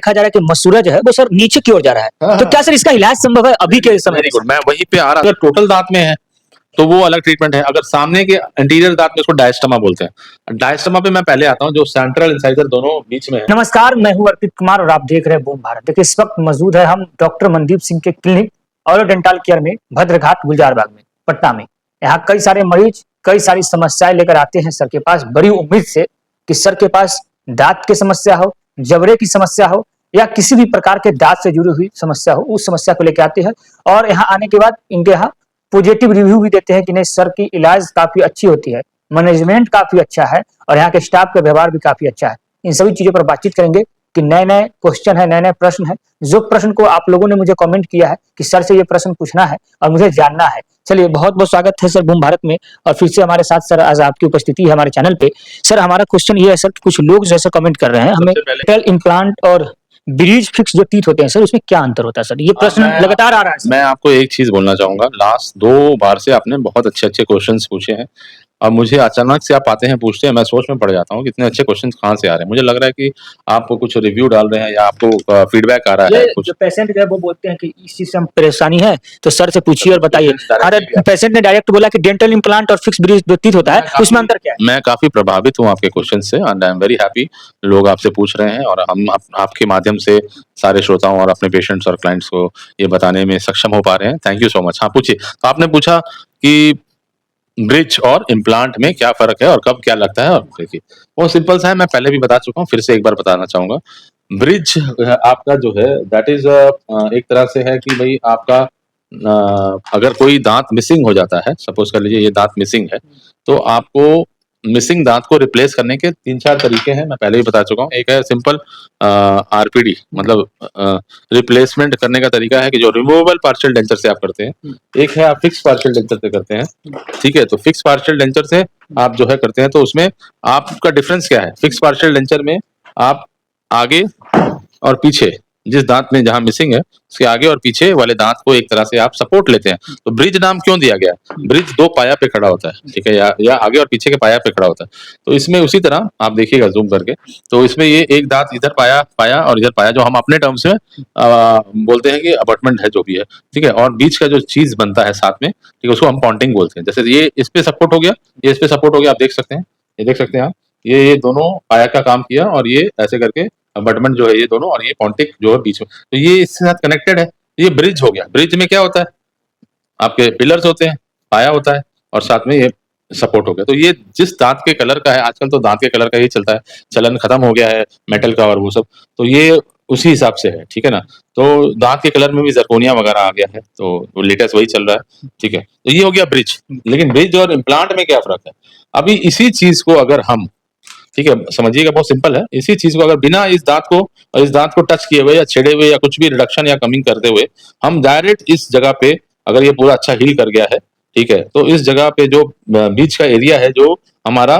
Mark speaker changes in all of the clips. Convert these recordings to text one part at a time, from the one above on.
Speaker 1: देखा जा रहा है कि मसूड़ा जो है वो सर नीचे की ओर जा रहा है।
Speaker 2: हाँ,
Speaker 1: तो
Speaker 2: हाँ।
Speaker 1: क्या सर इसका इलाज संभव है अभी के समय
Speaker 2: वेरी
Speaker 1: में?
Speaker 2: गुड, मैं वहीं पे आ रहा। अगर टोटल दांत में है तो वो अलग ट्रीटमेंट है। अगर सामने के एंटीरियर दांत में, उसको डायस्टमा बोलते हैं। डायस्टमा पे मैं पहले आता हूँ, जो सेंट्रल इंसाइजर दोनों बीच में है।
Speaker 1: नमस्कार, मैं हूं अर्पित कुमार और आप देख रहे हैं बूम भारत। देखिए इस वक्त मौजूद है हम डॉक्टर मनदीप सिंह के क्लिनिक और डेंटल केयर में, भद्रघाट गुलजार बाग में, पटना में। यहाँ कई सारे मरीज कई सारी समस्याएं लेकर आते हैं सर के पास, बड़ी उम्मीद से कि सर के पास दांत की समस्या हो, जबड़े की समस्या हो या किसी भी प्रकार के दांत से जुड़ी हुई समस्या हो, उस समस्या को लेकर आते हैं। और यहाँ आने के बाद इनके यहाँ पॉजिटिव रिव्यू भी देते हैं कि नहीं सर की इलाज काफी अच्छी होती है, मैनेजमेंट काफी अच्छा है और यहाँ के स्टाफ का व्यवहार भी काफी अच्छा है। इन सभी चीजों पर बातचीत करेंगे कि नए नए क्वेश्चन है, नए नए प्रश्न है, जो प्रश्न को आप लोगों ने मुझे कमेंट किया है कि सर से ये प्रश्न पूछना है और मुझे जानना है। चलिए बहुत बहुत स्वागत है सर बूम भारत में, और फिर से हमारे साथ सर आज आपकी उपस्थिति है हमारे चैनल पे। सर हमारा क्वेश्चन ये है सर, कुछ लोग जैसे कमेंट कर रहे हैं हमें डेंटल इम्प्लांट और ब्रिज फिक्स जो टीथ होते हैं सर, उसमें क्या अंतर होता है सर? ये प्रश्न लगातार आ रहा है सर।
Speaker 2: मैं आपको एक चीज बोलना चाहूंगा, लास्ट 2 बार से आपने बहुत अच्छे अच्छे क्वेश्चंस पूछे हैं और मुझे अचानक से आप आते हैं पूछते हैं, मैं सोच में पड़ जाता हूँ कि इतने अच्छे क्वेश्चंस कहाँ से आ रहे हैं। मुझे लग रहा है कि आप कुछ रिव्यू डाल रहे हैं या आपको फीडबैक आ रहा है कुछ।
Speaker 1: जो पेशेंट है वो बोलते हैं कि इस चीज से हम परेशानी है तो सर से पूछिए और बताइए। अरे पेशेंट ने डायरेक्ट बोला कि डेंटल इम्प्लांट और फिक्स ब्रिज जो टीथ होता है उसमें अंतर क्या है?
Speaker 2: मैं काफी प्रभावित हूँ आपके क्वेश्चन से and I am very happy. लोग आपसे पूछ रहे हैं और हम आपके माध्यम से सारे श्रोताओं और अपने पेशेंट्स और क्लाइंट्स को ये बताने में सक्षम हो पा रहे हैं। Thank you so much. हाँ पूछिए। तो आपने पूछा कि ब्रिज और इम्प्लांट में क्या फर्क है और कब क्या लगता है, और देखिए वो सिंपल सा है, मैं पहले भी बता चुका हूँ, फिर से एक बार बताना चाहूंगा। ब्रिज आपका जो है दैट इज एक तरह से है कि भाई आपका अगर कोई दांत मिसिंग हो जाता है, सपोज कर लीजिए ये दांत मिसिंग है, तो आपको मिसिंग दांत को रिप्लेस करने के 3-4 तरीके हैं, मैं पहले ही बता चुका हूँ। एक है सिंपल आरपीडी, मतलब रिप्लेसमेंट करने का तरीका है कि जो रिमूवेबल पार्शियल डेंचर से आप करते हैं। एक है आप फिक्स पार्शियल डेंचर से करते हैं, ठीक है। तो फिक्स पार्शियल डेंचर से आप जो है करते हैं, तो उसमें आपका डिफरेंस क्या है? फिक्स पार्शियल डेंचर में आप आगे और पीछे जिस दांत में जहां मिसिंग है उसके आगे और पीछे वाले दांत को एक तरह से आप सपोर्ट लेते हैं। तो ब्रिज नाम क्यों दिया गया? ब्रिज 2 पाया पे खड़ा होता है, ठीक है, या आगे और पीछे के पाया पे खड़ा होता है। तो इसमें उसी तरह आप देखिएगा जूम करके, तो इसमें ये एक दांत इधर पाया पाया और इधर पाया, जो हम अपने टर्म्स में बोलते हैं कि अबटमेंट है जो भी है, ठीक है। और बीच का जो चीज बनता है साथ में, ठीक है, उसको हम पॉन्टिंग बोलते हैं। जैसे ये इस पे सपोर्ट हो गया, ये इस पे सपोर्ट हो गया, आप देख सकते हैं, ये देख सकते हैं आप, ये दोनों पाया का काम किया और ये ऐसे करके अबटमेंट जो है ये दोनों, और ये पॉन्टिक जो है बीच में, तो ये इसके साथ कनेक्टेड है। ये ब्रिज हो गया। ब्रिज में क्या होता है? आपके पिलर्स होते हैं, पाया होता है और साथ में ये सपोर्ट हो गया। तो ये जिस दांत के कलर का है, आजकल तो दांत के कलर का ही चलता है, चलन खत्म हो गया है मेटल का और वो सब, तो ये उसी हिसाब से है, ठीक है ना। तो दांत के कलर में भी जरकोनिया वगैरह आ गया है, तो लेटेस्ट वही चल रहा है, ठीक है। तो ये हो गया ब्रिज। लेकिन ब्रिज और इम्प्लांट में क्या फर्क है? अभी इसी चीज को अगर हम, ठीक है, समझिएगा, बहुत सिंपल है। इसी चीज को अगर बिना इस दांत को और इस दांत को टच किए हुए या छेड़े हुए या कुछ भी रिडक्शन या कमिंग करते हुए हम डायरेक्ट इस जगह पे, अगर ये पूरा अच्छा हील कर गया है, ठीक है, तो इस जगह पे जो बीच का एरिया है, जो हमारा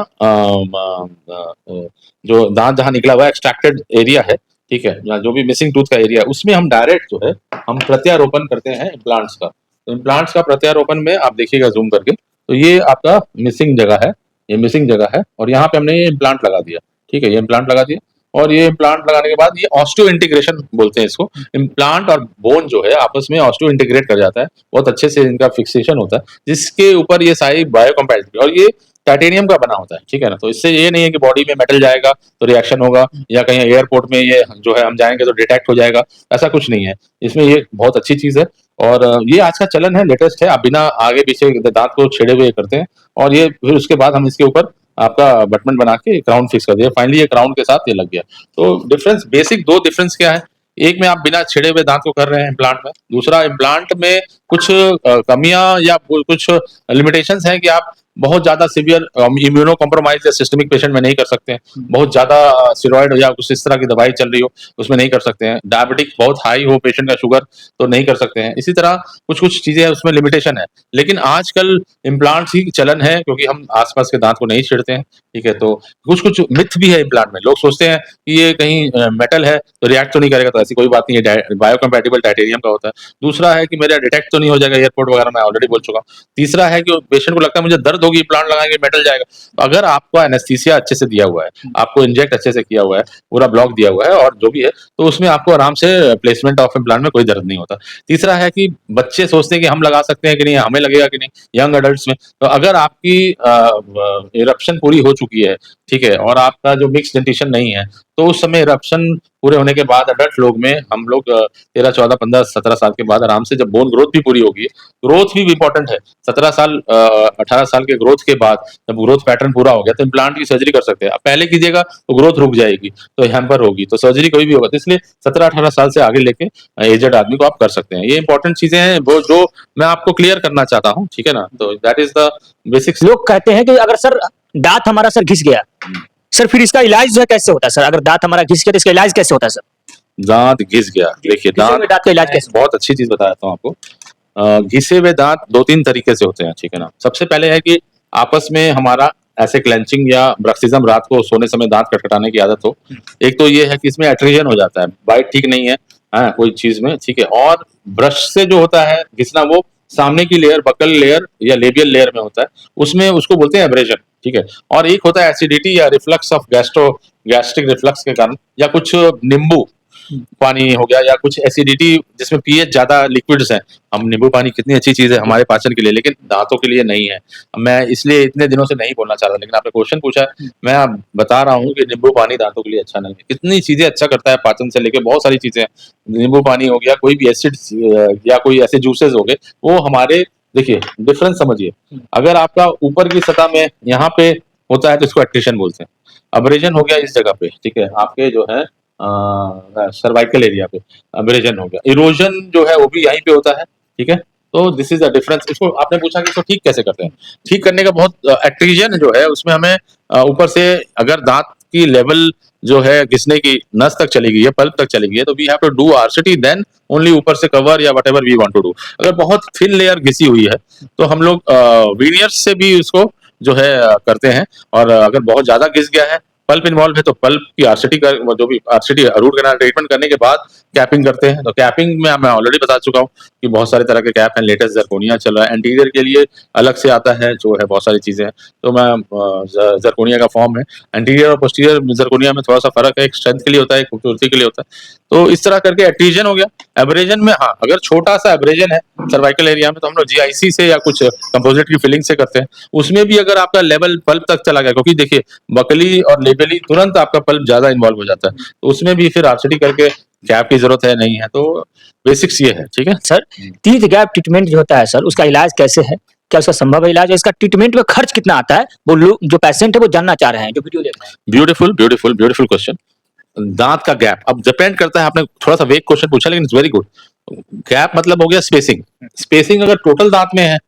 Speaker 2: जो दांत जहां निकला हुआ एक्सट्रैक्टेड एरिया है, ठीक है, या जो भी मिसिंग टूथ का एरिया, उसमें हम डायरेक्ट जो है हम प्रत्यारोपण करते हैं इम्प्लांट्स का। तो इम्प्लांट्स का प्रत्यारोपण में आप देखिएगा जूम करके, तो ये आपका मिसिंग जगह है, ये मिसिंग जगह है, और यहाँ पे हमने ये इम्प्लांट लगा दिया, ठीक है, ये इम्प्लांट लगा दिया। और ये इम्प्लांट लगाने के बाद ये ऑस्टियो इंटीग्रेशन बोलते हैं इसको। इम्प्लांट और बोन जो है आपस में ऑस्टियो इंटीग्रेट कर जाता है, बहुत अच्छे से इनका फिक्सेशन होता है, जिसके ऊपर ये सारी बायोकम्पैटिबिलिटी, और ये टाइटेनियम का बना होता है, ठीक है ना। तो इससे ये नहीं है कि बॉडी में मेटल जाएगा तो रिएक्शन होगा, या कहीं एयरपोर्ट में ये जो है हम जाएंगे तो डिटेक्ट हो जाएगा, ऐसा कुछ नहीं है इसमें। ये बहुत अच्छी चीज है और ये आज का चलन है, लेटेस्ट है। आप बिना आगे पीछे दांत को छेड़े हुए करते हैं, और ये फिर उसके बाद हम इसके ऊपर आपका अबटमेंट बना के क्राउन फिक्स कर दिया। फाइनली ये क्राउन के साथ ये लग गया। तो डिफरेंस, बेसिक 2 डिफरेंस क्या है? एक में आप बिना छेड़े हुए दांत को कर रहे हैं इम्प्लांट में, दूसरा इम्प्लांट में कुछ कमियां या कुछ लिमिटेशंस हैं कि आप बहुत ज्यादा सीवियर इम्यूनो कॉम्प्रोमाइज या सिस्टमिक पेशेंट में नहीं कर सकते हैं, बहुत ज्यादा स्टेरॉइड या कुछ इस तरह की दवाई चल रही हो उसमें नहीं कर सकते हैं, डायबिटिक बहुत हाई हो पेशेंट का शुगर तो नहीं कर सकते हैं। इसी तरह कुछ कुछ चीजें हैं उसमें लिमिटेशन है। लेकिन आजकल इम्प्लांट्स ही चलन है, क्योंकि हम आसपास के दांत को नहीं छेड़ते हैं, ठीक है। तो कुछ कुछ मिथ भी है इम्प्लांट में। लोग सोचते हैं कि ये कहीं मेटल है तो रिएक्ट तो नहीं करेगा, तो ऐसी कोई बात नहीं है, बायोकम्पैटिबल टाइटेनियम का होता है। दूसरा है कि मेरा डिटेक्ट तो नहीं हो जाएगा एयरपोर्ट वगैरह, मैं ऑलरेडी बोल चुका हूँ। तीसरा है कि पेशेंट को लगता है मुझे दर्द होगा होगी, प्लांट लगाएंगे मेटल जाएगा। तो अगर आपका एनेस्थीसिया अच्छे से दिया हुआ है, आपको इंजेक्ट अच्छे से किया हुआ है, पूरा ब्लॉक दिया हुआ है और जो भी है, तो उसमें आपको आराम से प्लेसमेंट ऑफ इम्प्लांट में कोई दर्द नहीं होता। तीसरा है कि बच्चे सोचते हैं कि हम लगा सकते हैं कि नहीं, हमें लगेगा कि नहीं, यंग एडल्ट्स में। तो अगर आपकी इरप्शन पूरी हो चुकी है, ठीक है, और आपका जो मिक्स डेंटिशन नहीं है, तो उस समय इरप्शन पूरे होने के बाद अडल्ट लोग में हम लोग 13, 14, 15, 17 साल के बाद आराम से जब बोन ग्रोथ भी पूरी होगी, ग्रोथ भी इम्पोर्टेंट है। 17 साल 18 साल के ग्रोथ के बाद जब ग्रोथ पैटर्न पूरा हो गया तो इम्प्लांट की सर्जरी कर सकते हैं। आप पहले कीजिएगा तो ग्रोथ रुक जाएगी, तो हैम्पर होगी, तो सर्जरी कोई भी होगा। तो इसलिए 17-18 साल से आगे लेके एजेड आदमी को आप कर सकते हैं। ये इंपॉर्टेंट चीजें हैं वो जो मैं आपको क्लियर करना चाहता हूँ, ठीक है ना। तो दैट इज द बेसिक्स।
Speaker 1: लोग कहते हैं कि अगर सर दांत हमारा सर घिस गया, सर फिर इसका इलाज जो है कैसे होता है सर? अगर दांत हमारा घिस गया तो इसका इलाज कैसे होता है सर?
Speaker 2: दांत घिस गया, देखिए
Speaker 1: घिसे हुए दांत का इलाज कैसे?
Speaker 2: बहुत अच्छी चीज बताता हूँ आपको। घिसे हुए दांत 2-3 तरीके से होते हैं, ठीक है ना। सबसे पहले है कि आपस में हमारा ऐसे क्लेंचिंग या ब्रक्सिज्म, रात को सोने समय दांत खटखटाने की आदत हो। एक तो ये है कि इसमें एट्रीजन हो जाता है, बाइट ठीक नहीं है, हाँ, कोई चीज में, ठीक है। और ब्रश से जो होता है घिसना, वो सामने की लेयर, बकल लेयर या लेबियल लेयर में होता है, उसमें उसको बोलते हैं एब्रेजन, ठीक है। और एक होता है एसिडिटी या रिफ्लक्स ऑफ गैस्ट्रिक रिफ्लक्स के कारण, या कुछ नींबू पानी हो गया, या कुछ एसिडिटी जिसमें पीएच ज्यादा लिक्विड्स हैं। हम नींबू पानी कितनी अच्छी चीज है हमारे पाचन के लिए, लेकिन दांतों के लिए नहीं है। मैं इसलिए इतने दिनों से नहीं बोलना चाह रहा, लेकिन आपने क्वेश्चन पूछा है, मैं अब बता रहा हूँ कि नींबू पानी दांतों के लिए अच्छा नहीं है। कितनी चीजें अच्छा करता है, पाचन से लेके बहुत सारी चीजें। नींबू पानी हो गया, कोई भी एसिड या कोई ऐसे जूसेस हो गए, वो हमारे, देखिए डिफरेंस समझिए। अगर आपका ऊपर की सतह में यहाँ पे होता है तो इसको एक्ट्रीशन बोलते हैं। अब्रेजन हो गया इस जगह पे, ठीक है, आपके जो है सर्वाइकल एरिया पे अब्रेजन हो गया। इरोजन जो है वो भी यहीं पे होता है, ठीक है। तो दिस इज द डिफरेंस। इसको आपने पूछा कि इसको ठीक कैसे करते हैं। ठीक करने का बहुत एक्ट्रीजन जो है उसमें हमें ऊपर से अगर दांत की लेवल जो है घिसने की नस तक चली गई है, पल्प तक चली गई है, तो we have to do RCT, then only ऊपर से कवर या whatever we want to do. अगर बहुत थिन लेयर घिसी हुई है तो हम लोग वीनियर्स से भी उसको जो है करते हैं। और अगर बहुत ज्यादा घिस गया है, पल्प इन्वॉल्व है, तो पल्प की आरसीटी का जो भी आरसीटी रूट कैनाल ट्रीटमेंट करने के बाद कैपिंग करते हैं। तो कैपिंग में मैं ऑलरेडी बता चुका हूँ कि बहुत सारे तरह के कैप हैं। लेटेस्ट जरकोनिया चल रहा है, एंटीरियर के लिए अलग से आता है, जो है बहुत सारी चीजें हैं। तो मैं जरकोनिया का फॉर्म है, एंटीरियर और पोस्टीरियर जरकोनिया में थोड़ा सा फर्क है, एक स्ट्रेंथ के लिए होता है, एक खूबसूरती के लिए होता है। तो इस तरह करके एक्ट्रीजन हो गया। एब्रेजन में, हाँ, अगर छोटा सा एब्रेजन है सर्वाइकल एरिया में, तो हम लोग जीआईसी से या कुछ कंपोजिट की फिलिंग से करते हैं। उसमें भी अगर आपका लेवल पल्प तक चला गया, क्योंकि देखिए बकली और लेबली तुरंत आपका पल्प ज्यादा इन्वॉल्व हो जाता है, तो उसमें भी फिर आरसीटी करके कैप की जरूरत है, नहीं है। तो बेसिक्स ये है, ठीक है
Speaker 1: सर। टीथ गैप ट्रीटमेंट जो होता है सर, उसका इलाज कैसे है? क्या उसका संभव है इलाज? इसका ट्रीटमेंट में खर्च कितना आता है? वो लोग जो पेशेंट है वो जानना चाह रहे हैं, जो वीडियो देख रहे हैं।
Speaker 2: Beautiful beautiful beautiful question. दांत का गैप अब डिपेंड करता है, आपने थोड़ा सा वेग क्वेश्चन पूछा, लेकिन इट्स वेरी गुड। गैप मतलब हो गया स्पेसिंग। स्पेसिंग अगर टोटल दांत में है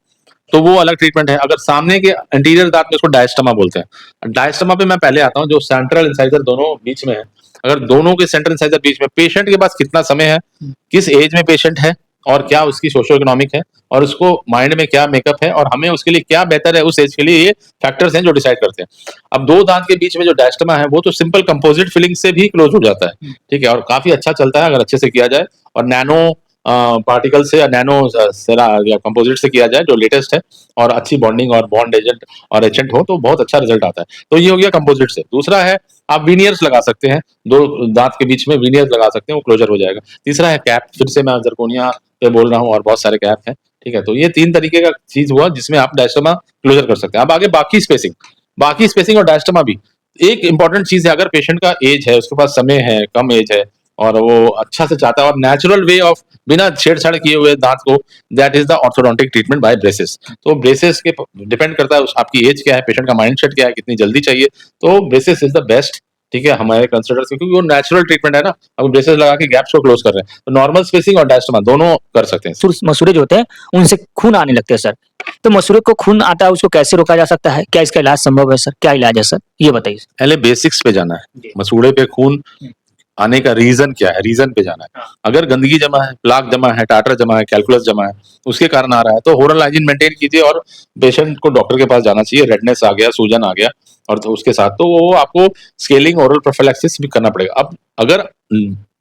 Speaker 2: तो वो अलग ट्रीटमेंट है। अगर सामने के एंटीरियर दांत में, उसको डायस्टमा बोलते हैं। डायस्टमा पे मैं पहले आता हूँ, जो सेंट्रल इंसाइजर दोनों बीच में है। अगर दोनों के सेंट्रल इंसाइजर बीच में, पेशेंट के पास कितना समय है, किस एज में पेशेंट है, और क्या उसकी सोशो इकोनॉमिक है, और उसको माइंड में क्या मेकअप है, और हमें उसके लिए क्या बेहतर है उस एज के लिए, ये फैक्टर्स हैं जो डिसाइड करते हैं। अब दो दांत के बीच में जो डायस्टमा है, वो तो सिंपल कंपोजिट फिलिंग से भी क्लोज हो जाता है, ठीक है, और काफी अच्छा चलता है अगर अच्छे से किया जाए। और नैनो पार्टिकल से या नैनो या कंपोजिट से किया जाए, जो लेटेस्ट है, और अच्छी बॉन्डिंग और बॉन्ड एजेंट और एजेंट हो, तो बहुत अच्छा रिजल्ट आता है। तो ये हो गया कंपोजिट से। दूसरा है आप वीनियर्स लगा सकते हैं, दो दांत के बीच में वीनियर्स लगा सकते हैं, वो क्लोजर हो जाएगा। तीसरा है कैप, फिर से मैं जरकोनिया पे बोल रहा हूँ, और बहुत सारे कैप हैं, ठीक है। तो ये 3 तरीके का चीज हुआ जिसमें आप डायस्टमा क्लोजर कर सकते हैं। अब आगे बाकी स्पेसिंग और डायस्टमा भी एक इंपॉर्टेंट चीज है। अगर पेशेंट का एज है, उसके पास समय है, कम एज है, और वो अच्छा से चाहता है, और नेचुरल वे ऑफ बिना छेड़छाड़ किए हुए दांत को, that is the orthodontic treatment bye braces. तो ब्रेसेस के डिपेंड करता है आपकी एज क्या है, पेशेंट का माइंडसेट क्या है, कितनी जल्दी चाहिए। तो ब्रेसेस इज द बेस्ट, ठीक है, हमारे कंसिडर से, क्योंकि वो नेचुरल ट्रीटमेंट है ना। अब ब्रेसेस लगा के गैप्स को क्लोज कर रहे हैं, तो नॉर्मल स्पेसिंग और डायस्टमा दोनों कर सकते हैं।
Speaker 1: मसूड़े जो होते हैं उनसे खून आने लगते हैं सर, तो मसूड़े को खून आता है, उसको कैसे रोका जा सकता है? क्या इसका इलाज संभव है सर? क्या इलाज है सर, ये बताइए।
Speaker 2: पहले बेसिक्स पे जाना है, मसूड़े पे खून आने का रीजन क्या है, रीजन पे जाना है। अगर गंदगी जमा है, प्लाक जमा है, टाटर जमा है, कैलकुलस जमा है, उसके कारण आ रहा है, तो ओरल हाइजीन मेंटेन कीजिए, और पेशेंट को डॉक्टर के पास जाना चाहिए। रेडनेस आ गया, सूजन आ गया, और तो उसके साथ तो वो आपको स्केलिंग, ओरल प्रोफिलैक्सिस भी करना पड़ेगा। अब अगर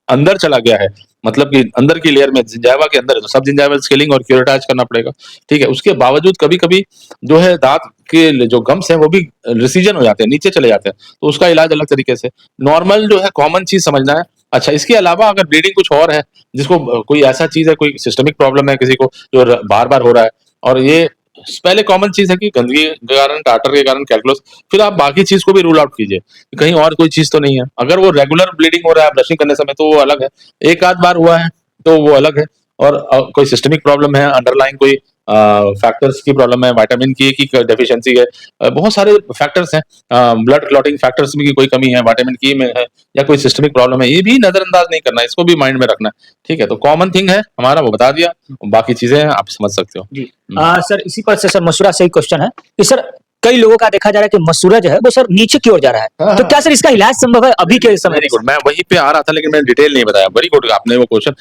Speaker 2: अंदर चला गया है, मतलब कि अंदर की लेयर में, जिंजाइवा के अंदर है, तो सब जिंजाइवल स्केलिंग और क्यूरेटाज करना पड़ेगा, ठीक है। उसके बावजूद कभी कभी जो है दांत के जो गम्स हैं वो भी रिसीजन हो जाते हैं, नीचे चले जाते हैं, तो उसका इलाज अलग तरीके से। नॉर्मल जो है कॉमन चीज समझना है। अच्छा, इसके अलावा अगर ब्लीडिंग कुछ और है, जिसको कोई ऐसा चीज है, कोई सिस्टमिक प्रॉब्लम है किसी को जो बार बार हो रहा है, और ये पहले कॉमन चीज है कि गंदगी के कारण, टाटर के कारण, कैलकुलस, फिर आप बाकी चीज को भी रूल आउट कीजिए कि कहीं और कोई चीज तो नहीं है। अगर वो रेगुलर ब्लीडिंग हो रहा है ब्रशिंग करने समय, तो वो अलग है। एक आध बार हुआ है तो वो अलग है। और कोई सिस्टमिक प्रॉब्लम है, अंडरलाइन कोई फैक्टर्स की प्रॉब्लम है, विटामिन की डेफिशिएंसी है, बहुत सारे फैक्टर्स हैं, ब्लड क्लॉटिंग फैक्टर्स में की कोई कमी है, विटामिन की में है, या कोई सिस्टमिक प्रॉब्लम है, ये भी नजरअंदाज नहीं करना है, इसको भी माइंड में रखना है। ठीक है, तो कॉमन थिंग है हमारा, वो बता दिया, बाकी चीजें हैं आप समझ सकते हो।
Speaker 1: जी सर, इसी पर से सर मसूड़ा से ही क्वेश्चन है कि सर कई लोगों का देखा जा रहा है कि मसूड़ा जो है वो सर नीचे की ओर जा रहा है,
Speaker 2: हाँ,
Speaker 1: तो
Speaker 2: हाँ।
Speaker 1: क्या सर इसका इलाज संभव है अभी के समय
Speaker 2: वेरी
Speaker 1: में?
Speaker 2: गुड, मैं वहीं पे आ रहा था लेकिन मैंने डिटेल नहीं बताया। वेरी गुड, आपने वो क्वेश्चन,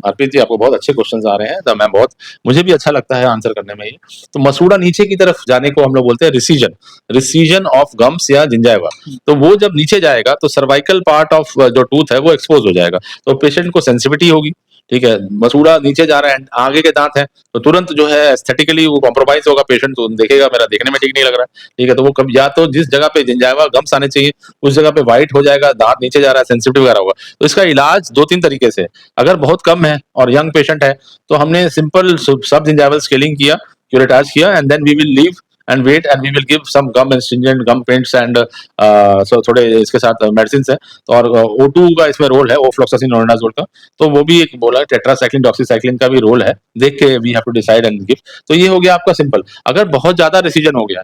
Speaker 2: अर्पित जी आपको बहुत अच्छे क्वेश्चंस आ रहे हैं, तो मैं बहुत, मुझे भी अच्छा लगता है आंसर करने में ये। तो मसूड़ा नीचे की तरफ जाने को हम लोग बोलते हैं रिसीजन, रिसीजन ऑफ गम्स या जिंजाइवा। तो वो जब नीचे जाएगा तो सर्वाइकल पार्ट ऑफ जो टूथ है वो एक्सपोज हो जाएगा, तो पेशेंट को सेंसिटिविटी होगी। ठीक है, मसूड़ा नीचे जा रहा है, आगे के दांत हैं, तो तुरंत जो है एस्थेटिकली वो कॉम्प्रोमाइज होगा, पेशेंट तो देखेगा मेरा देखने में ठीक नहीं लग रहा है। ठीक है, तो वो कब, या तो जिस जगह पे जिंजाइवा गम्स आने चाहिए उस जगह पे व्हाइट हो जाएगा, दांत नीचे जा रहा है, सेंसिटिव वगैरह होगा। तो इसका इलाज दो तीन तरीके से है। अगर बहुत कम है और यंग पेशेंट है तो हमने सिंपल सब जिंजाइवल स्केलिंग किया, क्यूरेटाज किया, and then we will leave and wait and we will give some gum astringent gum paints and so थोड़े इसके साथ मेडिसिन है। तो और O2 का इसमें रोल है, ओफ्लॉक्सासिन ओरोनाजोल का, तो वो भी एक बोला है, टेट्रासाइक्लिन डॉक्सीसाइक्लिन का भी रोल है, देख के we have to decide and give. तो ये हो गया आपका सिंपल। अगर बहुत ज्यादा रिसीजन हो गया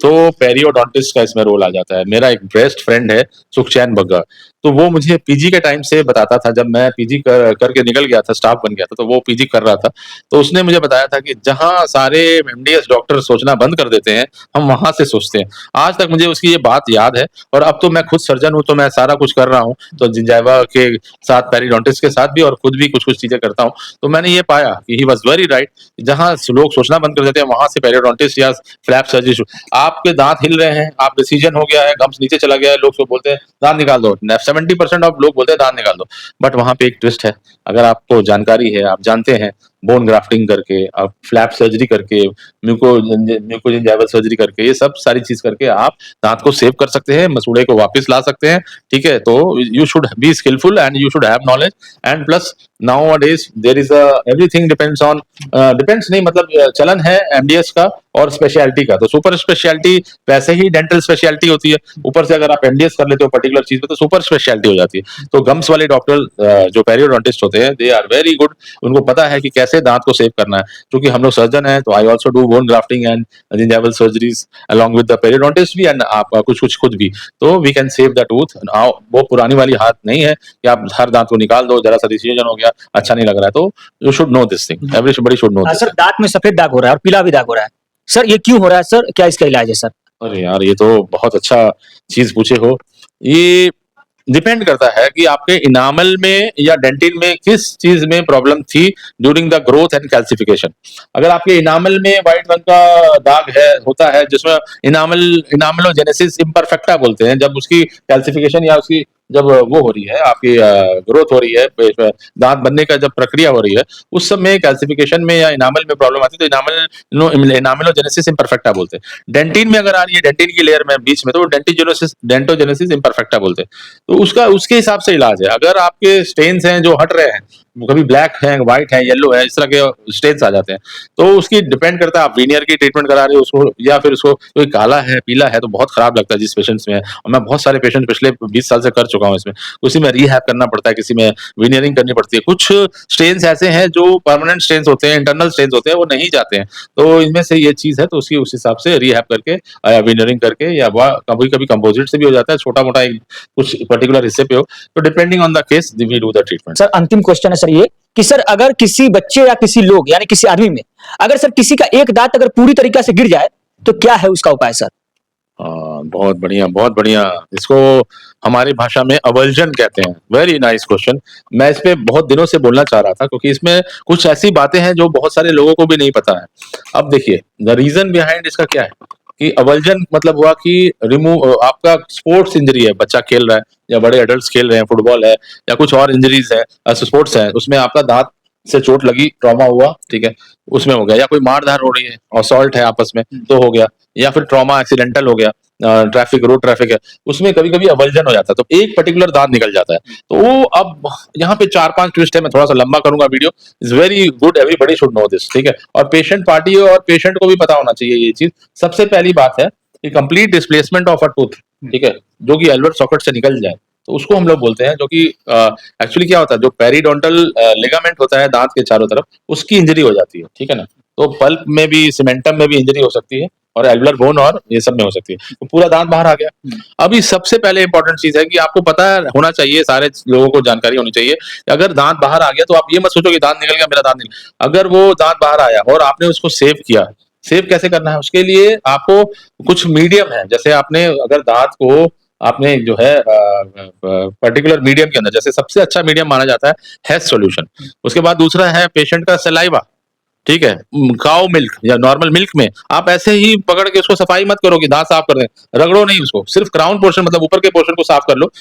Speaker 2: तो पेरियोडोंटिस्ट का इसमें रोल आ जाता है। मेरा एक बेस्ट फ्रेंड है सुखचैन बग्गा, तो वो मुझे पीजी के टाइम से बताता था, जब मैं पीजी करके निकल गया था, स्टाफ बन गया था, तो वो पीजी कर रहा था, तो उसने मुझे बताया था कि जहां सारे एमडीएस डॉक्टर सोचना बंद कर देते हैं, हम वहां से सोचते हैं। आज तक मुझे उसकी ये बात याद है, और अब तो मैं खुद सर्जन हूँ, तो मैं सारा कुछ कर रहा हूँ, तो जिंजाइवा के साथ पेरियोडोंटिस्ट के साथ भी, और खुद भी कुछ कुछ चीजें करता हूँ। तो मैंने ये पाया कि ही वॉज वेरी राइट, जहां लोग सोचना बंद कर देते हैं वहां से पेरियोडोंटिस्ट या फ्लैप सर्जरी। आपके दांत हिल रहे हैं, आप डिसीजन हो गया है, गम्स नीचे चला गया है, लोग तो बोलते हैं दांत निकाल दो, 70% ऑफ लोग बोलते हैं दांत निकाल दो। बट वहां पे एक ट्विस्ट है, अगर आपको जानकारी है, आप जानते हैं, बोन ग्राफ्टिंग करके, आप फ्लैप सर्जरी करके, म्यूकोजिंजाइवल सर्जरी करके, ये सब सारी चीज करके आप दांत को सेव कर सकते हैं, मसूड़े को वापस ला सकते हैं। ठीक है, तो you should be skilful and you should have knowledge, and plus nowadays there is everything depends on, depends नहीं मतलब चलन है एमडीएस का और स्पेशलिटी का। तो सुपर स्पेशलिटी वैसे ही डेंटल स्पेशलिटी होती है, ऊपर से अगर आप एमडीएस कर लेते हो पर्टिकुलर चीज पे तो सुपर स्पेशलिटी हो जाती है। तो गम्स वाले डॉक्टर जो पेरियोडोंटिस्ट होते हैं, दे आर वेरी गुड, उनको पता है कि कैसे दांत को सेव करना है। क्योंकि हम लोग सर्जन है, तो I also do bone grafting and gingival surgeries along with the periodontist भी, एंड आप कुछ कुछ खुद भी, तो we can save the tooth. वो पुरानी वाली हाथ नहीं है कि आप हर दांत को निकाल दो, जरा सा डिसीजन हो गया, अच्छा नहीं लग रहा है, तो you should know this thing, everybody should know this.
Speaker 1: Sir दांत में सफेद दाग हो रहा है और पीला भी दाग हो रहा है, सर ये क्यों हो रहा है सर, क्या इसका इलाज है सर?
Speaker 2: अरे यार, ये तो बहुत अच्छा चीज पूछे हो। ये डिपेंड करता है कि आपके इनामल में या डेंटिन में किस चीज में प्रॉब्लम थी during the growth and calcification. अगर आपके इनामल में व्हाइट रंग का दाग है, होता है, जिसमें इनामलोजेनेसिस इम्परफेक्टा बोलते हैं, जब उसकी कैल्सिफिकेशन या उसकी जब वो हो रही है, आपकी ग्रोथ हो रही है, दांत बनने का जब प्रक्रिया हो रही है, उस समय कैल्सिफिकेशन में या इनामल में प्रॉब्लम आती है, तो इनामलोजेनेसिस इम्परफेक्टा बोलते हैं। डेंटिन में अगर आ रही है, डेंटिन की लेयर में बीच में, तो डेंटोजेनेसिस इम्परफेक्टा बोलते हैं। तो उसका उसके हिसाब से इलाज है। अगर आपके स्टेन्स हैं जो हट रहे हैं, वो कभी ब्लैक है, व्हाइट है, येलो है, इस तरह के स्टेन्स आ जाते हैं, तो उसकी डिपेंड करता है आप वीनियर की ट्रीटमेंट करा रहे हो उसको, या फिर उसको कोई काला है, पीला है, तो बहुत खराब लगता है जिस पेशेंट्स में है। और मैं बहुत सारे पेशेंट पिछले 20 साल से कर चुका हूँ इसमें, किसी में रिहैब करना पड़ता है, किसी में वीनियरिंग करनी पड़ती है। कुछ स्टेन्स ऐसे हैं जो परमानेंट स्टेन्स होते हैं, इंटरनल स्टेन्स होते हैं, वो नहीं जाते हैं, तो इनमें से ये चीज है, तो उसकी उस हिसाब से रिहैब करके वीनियरिंग करके, या कभी कभी कंपोजिट से भी हो जाता है, छोटा मोटा कुछ पर्टिकुलर हिस्से पे हो, तो depending on the case we do the treatment.
Speaker 1: Sir अंतिम क्वेश्चन है सर ये कि सर अगर किसी बच्चे या किसी लोग यानी किसी आदमी में अगर सर किसी का एक दांत अगर पूरी तरीके से गिर जाए तो क्या है उसका उपाय सर?
Speaker 2: बहुत बढ़िया, बहुत बढ़िया। इसको हमारी भाषा में अवर्जन कहते हैं। Very nice question. मैं इस पे बहुत दिनों से बोलना चाह रहा था, क्योंकि इसमें कुछ ऐसी बातें हैं जो बहुत सारे लोगों को भी नहीं पता है। अब देखिए, द रीजन बिहाइंड इसका क्या है कि अवर्जन मतलब हुआ कि आपका स्पोर्ट्स इंजरी है, बच्चा खेल रहा है या बड़े एडल्ट खेल रहे हैं, फुटबॉल है या कुछ और इंजरीज है, स्पोर्ट्स है, उसमें आपका दांत से चोट लगी, ट्रॉमा हुआ, ठीक है, उसमें हो गया, या कोई मार-धार हो रही है, असॉल्ट है आपस में, तो हो गया, या फिर ट्रॉमा एक्सीडेंटल हो गया, रोड ट्रैफिक है, उसमें कभी-कभी अवर्जन हो जाता है, तो एक पर्टिकुलर दांत निकल जाता है। तो वो अब यहाँ पे 4-5 ट्विस्ट है, मैं थोड़ा-सा लंबा करूँगा video, it's very good, everybody should know this, ठीक है? और पेशेंट पार्टी और पेशेंट को भी पता होना चाहिए ये चीज़। सबसे पहली बात है कि complete displacement of a tooth, ठीक है? जो कि एल्वर सॉकेट से निकल जाए, तो उसको हम लोग बोलते हैं, जो कि एक्चुअली क्या होता है, जो पेरिडोंटल लिगामेंट होता है दांत के चारों तरफ, उसकी इंजरी हो जाती है, ठीक है ना? तो पल्प में भी, सीमेंटम में भी इंजरी हो सकती है, और एल्वुलर बोन और ये सब में हो सकती है, तो पूरा दांत बाहर आ गया। अभी सबसे पहले इंपॉर्टेंट चीज है कि आपको पता होना चाहिए, सारे लोगों को जानकारी होनी चाहिए कि अगर दांत बाहर आ गया तो आप ये मत सोचो कि दांत निकल गया, मेरा दांत निकल, अगर वो दांत बाहर आया और आपने उसको सेव किया, सेव कैसे करना है उसके लिए आपको कुछ मीडियम है, जैसे आपने अगर दांत को आपने जो है पर्टिकुलर मीडियम के अंदर, जैसे सबसे अच्छा मीडियम माना जाता है हेस सॉल्यूशन, उसके बाद दूसरा है पेशेंट का सलाइवा, ठीक है, काऊ मिल्क या नॉर्मल मिल्क में आप ऐसे ही पकड़ के उसको सफाई मत करो कि दांत साफ कर दें, रगड़ो नहीं उसको, सिर्फ क्राउन पोर्शन मतलब ऊपर के पोर्शन को साफ कर लो,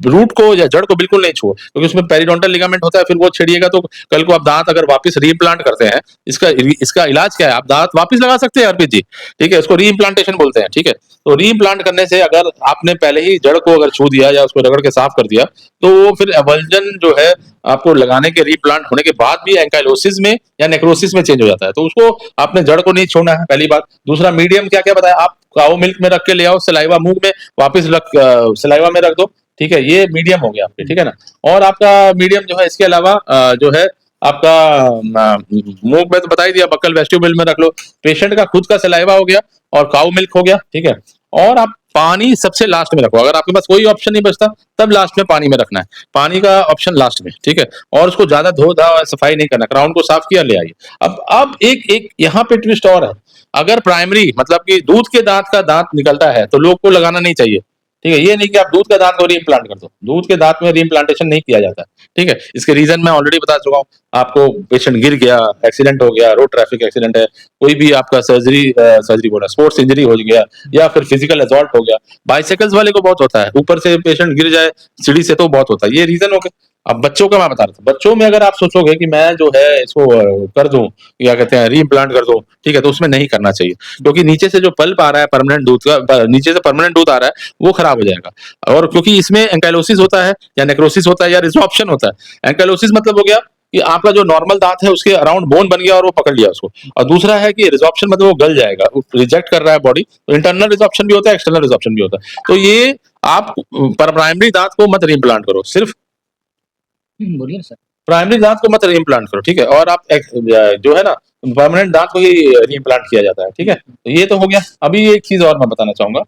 Speaker 2: रूट को या जड़ को बिल्कुल नहीं छुओ, क्योंकि उसमें पेरिडोंटल लिगामेंट होता है, फिर वो छेड़िएगा तो कल को आप दांत अगर वापस रीइम्प्लांट करते हैं, इसका इसका इलाज क्या है, आप दांत वापस लगा सकते हैं अर्पित जी, ठीक है, उसको रीइम्प्लांटेशन बोलते हैं, ठीक है। तो रीइम्प्लांट करने से अगर आपने पहले ही जड़ को अगर छू दिया या उसको रगड़ के साफ कर दिया, तो वो फिर एवल्जन जो है आपको लगाने के रीप्लांट होने के बाद भी एंकाइलोसिस में या नेक्रोसिस में चेंज हो जाता है, तो उसको आपने जड़ को नहीं छोड़ना है, पहली बात। दूसरा मीडियम क्या क्या बताया, आप काऊ मिल्क में रख के ले आओ, सलाइवा मुंह में वापस रख, सलाइवा में रख दो, ठीक है, ये मीडियम हो गया आपके, ठीक है ना। और आपका मीडियम जो है इसके अलावा जो है आपका मुंह में तो बता ही दिया, बक्कल वेस्टिब्यूल में रख लो, पेशेंट का खुद का सलाइवा हो गया और काऊ मिल्क हो गया, ठीक है। और आप पानी सबसे लास्ट में रखो, अगर आपके पास कोई ऑप्शन नहीं बचता तब लास्ट में पानी में रखना है, पानी का ऑप्शन लास्ट में, ठीक है। और उसको ज्यादा धो धा सफाई नहीं करना, क्राउन को साफ किया, ले आइए। अब एक एक यहाँ पे ट्विस्ट और है, अगर प्राइमरी मतलब कि दूध के दांत का दांत निकलता है तो लोग को लगाना नहीं चाहिए, ठीक है। ये नहीं कि आप दूध का दांत को रीइम्प्लांट कर दो, दूध के दांत में रीइम्प्लांटेशन नहीं किया जाता, ठीक है। इसके रीजन मैं ऑलरेडी बता चुका हूँ आपको, पेशेंट गिर गया, एक्सीडेंट हो गया, रोड ट्रैफिक एक्सीडेंट है, कोई भी आपका सर्जरी बोला, स्पोर्ट्स इंजरी हो गया, या फिर फिजिकल असॉल्ट हो गया, बाइसाइकिल्स वाले को बहुत होता है, ऊपर से पेशेंट गिर जाए सीढ़ी से तो बहुत होता है, ये रीजन हो गया। अब बच्चों का मैं बता रहा था, बच्चों में अगर आप सोचोगे कि मैं जो है इसको कर दूं, क्या कहते हैं, रीइम्प्लांट कर दूं, ठीक है, तो उसमें नहीं करना चाहिए, क्योंकि नीचे से जो पल्प आ रहा है परमानेंट दूध का, नीचे से परमानेंट दूध आ रहा है, वो खराब हो जाएगा। और क्योंकि इसमें एंकाइलोसिस होता है या नेक्रोसिस होता है या रिजॉर्प्शन होता है। एंकाइलोसिस मतलब हो गया कि आपका जो नॉर्मल दांत है उसके अराउंड बोन बन गया और वो पकड़ लिया उसको, और दूसरा है कि रिजॉर्प्शन मतलब वो गल जाएगा, वो रिजेक्ट कर रहा है बॉडी, तो इंटरनल रिजॉर्प्शन भी होता है, एक्सटर्नल रिजॉर्प्शन भी होता है। तो ये आप प्राइमरी दांत को मत रीइम्प्लांट करो, सिर्फ
Speaker 1: बोलिए सर।
Speaker 2: प्राइमरी दांत को मत रीइम्प्लांट करो, ठीक है। और आप जो है ना परमानेंट दांत को ही रीइम्प्लांट किया जाता है, ठीक है। तो ये तो हो गया। अभी एक चीज और मैं बताना चाहूंगा,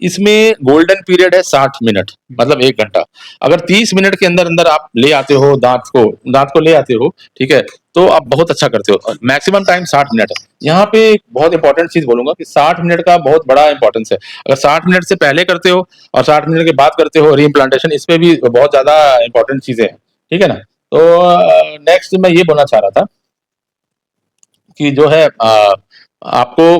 Speaker 2: इसमें गोल्डन पीरियड है 60 मिनट, मतलब 1 घंटा। अगर 30 मिनट के अंदर अंदर आप ले आते हो दांत को ले आते हो, ठीक है, तो आप बहुत अच्छा करते हो। मैक्सिमम टाइम 60 मिनट है। यहाँ पे एक बहुत इंपॉर्टेंट चीज बोलूंगा कि 60 मिनट का बहुत बड़ा इंपॉर्टेंस है। अगर 60 मिनट से पहले करते हो और 60 मिनट के बाद करते हो रीइम्प्लांटेशन, इस पे भी बहुत ज्यादा इंपॉर्टेंट चीजें हैं, ठीक है ना। तो नेक्स्ट मैं ये बोलना चाह रहा था कि जो है आपको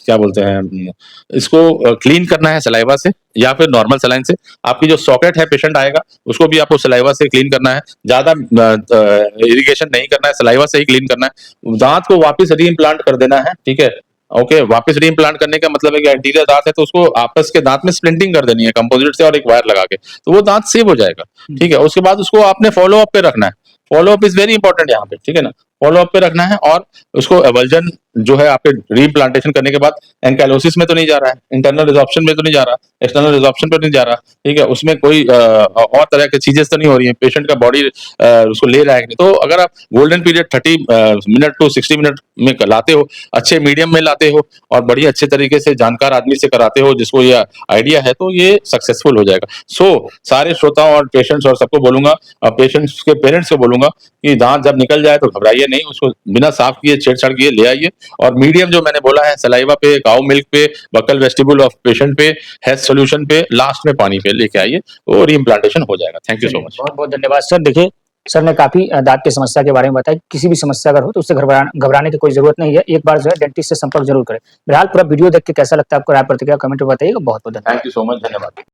Speaker 2: क्या बोलते हैं, इसको क्लीन करना है सलाइवा से या फिर नॉर्मल सलाइन से। आपकी जो सॉकेट है, पेशेंट आएगा उसको भी आपको सलाइवा से क्लीन करना है, ज्यादा इरिगेशन नहीं करना है, सलाइवा से ही क्लीन करना है। दांत को वापस रीइम्प्लांट कर देना है, ठीक है। ओके, वापस रीइम्प्लांट करने का मतलब है कि एंटीरियर दांत है तो उसको आपस के दांत में स्प्लिंटिंग कर देनी है कंपोजिट से और एक वायर लगा के, तो वो दांत सेव हो जाएगा, ठीक है। उसके बाद उसको आपने फॉलो अप पे रखना है, follow up is very important यहाँ पे, ठीक है ना। फॉलो अप पे रखना है और उसको एवल्जन जो है आपके रीइम्प्लांटेशन करने के बाद एंकाइलोसिस में तो नहीं जा रहा है, इंटरनल रिजॉर्प्शन में तो नहीं जा रहा, एक्सटर्नल रिजॉर्प्शन पे नहीं जा रहा, ठीक है। उसमें कोई और तरह की चीजें तो नहीं हो रही है, पेशेंट का बॉडी उसको ले रहा है कि नहीं। तो अगर आप golden period 30 minute to 60 minute में लाते हो, अच्छे मीडियम में लाते हो और बड़ी अच्छे तरीके से जानकार आदमी से कराते हो जिसको ये आइडिया है, तो ये सक्सेसफुल हो जाएगा। सो सारे श्रोताओं और पेशेंट्स और सबको बोलूंगा, पेशेंट्स के पेरेंट्स को बोलूंगा कि दांत जब निकल जाए तो घबराइए नहीं, उसको बिना साफ किए छेड़छाड़ किए ले आइए। और मीडियम जो मैंने बोला है, सलाइवा पे, काऊ मिल्क पे, बकल वेस्टिब्यूल ऑफ पेशेंट पे, हेल्थ सॉल्यूशन पे, लास्ट में पानी पे लेके आइए, वो रीइम्प्लांटेशन हो जाएगा। Thank you so much.
Speaker 1: बहुत बहुत धन्यवाद सर। देखिए सर ने काफी दांत की समस्या के बारे में बताया, किसी भी समस्या अगर हो तो उससे घबराने की कोई जरूरत नहीं है, एक बार जो है डेंटिस्ट से संपर्क जरूर करें। फिलहाल पूरा वीडियो देख के कैसा लगता है आपको, राय प्रतिक्रिया कमेंट में बताइएगा। बहुत बहुत धन्यवाद।
Speaker 2: थैंक यू सो मच, धन्यवाद।